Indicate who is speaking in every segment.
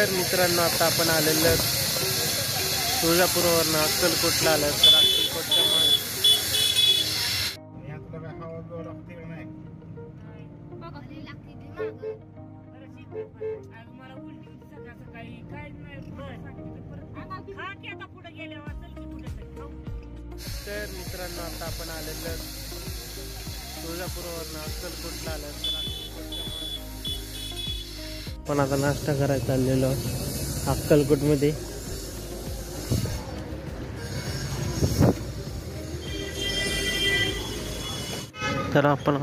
Speaker 1: तर मित्रांनो आता आपण आलेलो तुळजापूरवरनं अक्कलकोटला आलं तर अक्कलकोटच्या तर मित्रांनो आता आपण आलेलो तुळजापूरवरनं अक्कलकोटला आलं तर पण आता नाश्ता करायला चाललेलो अक्कलकोटमध्ये. तर आपण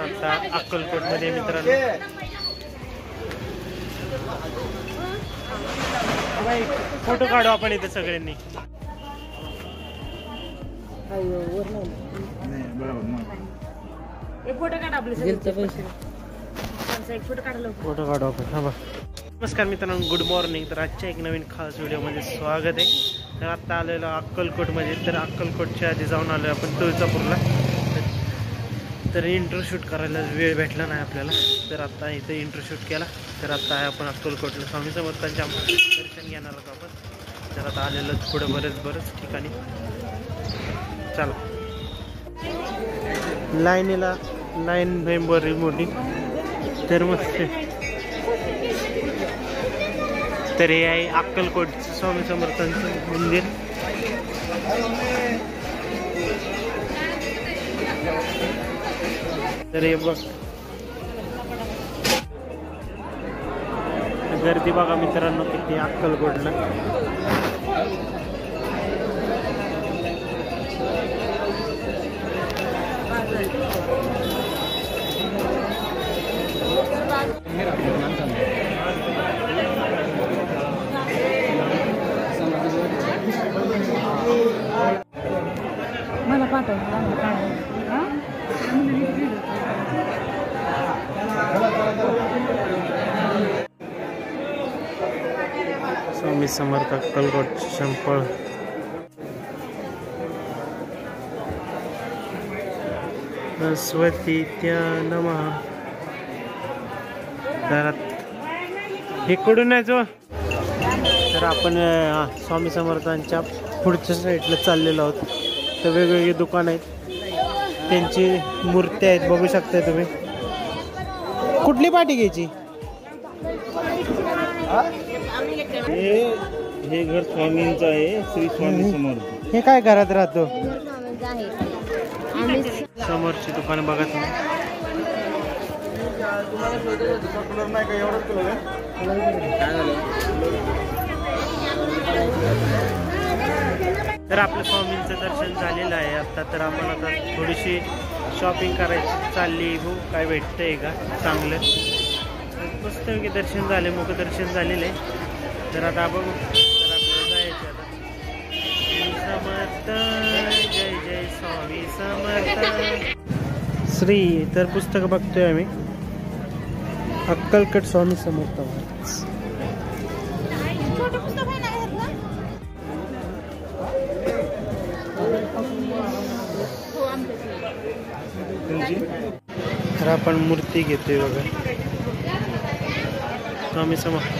Speaker 1: आता अक्कलकोटमध्ये मित्रांनो फोटो काढू आपण इथे सगळ्यांनी. फोटो काढू आपण. हा बघ. नमस्कार मित्रांनो, गुड मॉर्निंग. तर आजच्या एक नवीन खास व्हिडिओमध्ये स्वागत आहे. तर आता आलेलो अक्कलकोटमध्ये. तर अक्कलकोटच्या आधी जाऊन आलो आपण तुळजापूरला. तर इंट्रो शूट करायला वेळ भेटला नाही आपल्याला, तर आता इथं इंट्रो शूट केला. तर आता आहे आपण अक्कलकोटला स्वामी समर्थांच्या दर्शन घेणार आहोत आपण. तर आता आलेलं पुढं बरेच ठिकाणी. चला, लाईन बरी मोठी. तर मस्त. तर हे आहे अक्कलकोट स्वामी समर्थांचं मंदिर. तर हे बघ, गर्दी बघा मित्रांनो किती अक्कलकोटला.
Speaker 2: मला पाठव.
Speaker 1: स्वामी समर्थ अक्कलकोट संपळ. सरस्वती त्या नमः. इकडून आहे जो. तर आपण स्वामी समर्थांच्या पुढच्या साईडला चाललेलो आहोत. तर वेगवेगळी दुकान आहेत, त्यांची मूर्त्या आहेत, बघू शकता तुम्ही. कुठली पाठी घ्यायची?
Speaker 3: हे घर स्वामींचं आहे, श्री स्वामी समर्थ.
Speaker 1: हे काय घरात राहतो? समोरची दुकान बघा तुम्ही. तर आपलं स्वामींचं दर्शन झालेलं आहे आता. तर आपण आता थोडीशी शॉपिंग करायची चालली. हो, काय भेटतंय का चांगलं? मस्त की दर्शन झाले, मुखदर्शन झालेलं आहे. तर आता बघू. तर आपल्याला जायचं आता. समर्थ जय जय स्वामी समर्थ श्री. तर पुस्तक बघतोय आम्ही अक्कलकोट स्वामी समर्थ. तर आपण मूर्ती घेतोय बघा स्वामी समर्थ.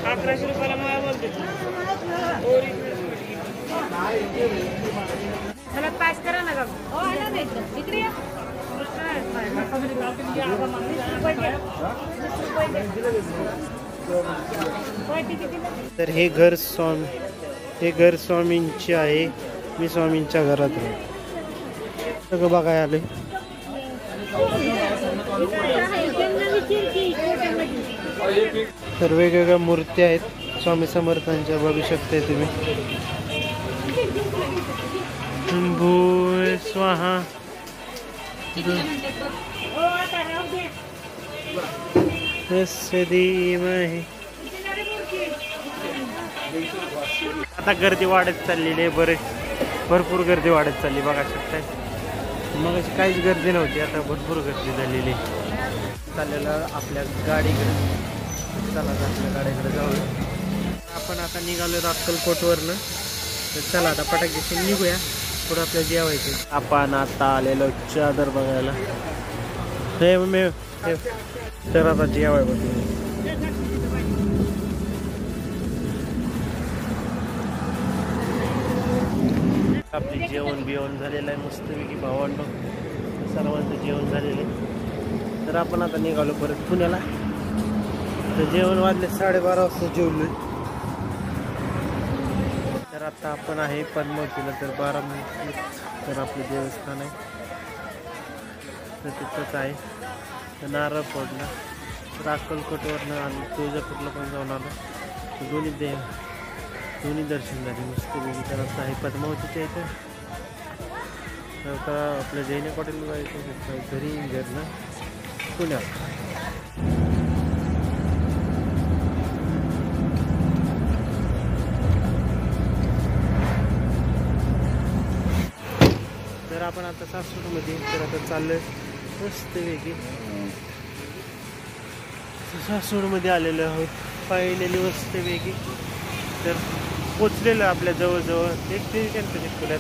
Speaker 1: ₹1100 मला बोलते.
Speaker 2: मला पास करा ना. हो, आला नाही इकडे या.
Speaker 1: तर हे घर स्वामींचे आहे. मी स्वामींच्या घरात राहतो. सगळं बघाय आले. तर वेगवेगळ्या मूर्त्या आहेत स्वामी समर्थांच्या, बघू शकते तुम्ही. भूय स्वाहा. आता गर्दी वाढत चाललेली आहे. भरपूर गर्दी वाढत चालली बघा शकताय. मग अशी काहीच गर्दी नव्हती, आता भरपूर गर्दी झालेली. चाललेलं आपल्या गाडीकडे. चला आपल्या गाडीकडे जाऊ. आपण आता निघालो अक्कलकोटवरनं. तर चला आता फटाक्याशी निघूया, पुढं आपल्याला जेवायचं. आपण आता आलेलो चादर बघायला. तर आता जेवाय बघ. आपली जेवण बिवण झालेलं आहे मस्तपैकी भावांनो, सर्वांचं जेवण झालेलं आहे. तर आपण आता निघालो परत पुण्याला. तर जेवण वाजले 12:30 वाजता जेवलोय. तर आता आपण आहे पद्मावतीला. तर 12 मिनिट तर आपलं देवस्थान आहे, तर तिथंच आहे. तर नारळ फोडला. तर अक्कलकोटवरनं आणि तुळजापूरला पण जाऊन आलो. तर दोन्ही दर्शन झाले मस्तपैकी. तर आता आहे पद्मावतीच्या इथं. तर आता आपल्या जैन हॉटेलला जायचं घरी घरनं पुण्यात. तर आपण आता सासूरमध्ये तर आता चाललोय मस्तपैकी. सासूरमध्ये आलेलो आहोत फायनली मस्तपैकी. तर पोचलेलं आपल्या जवळजवळ एक ते गणपती पुण्यात.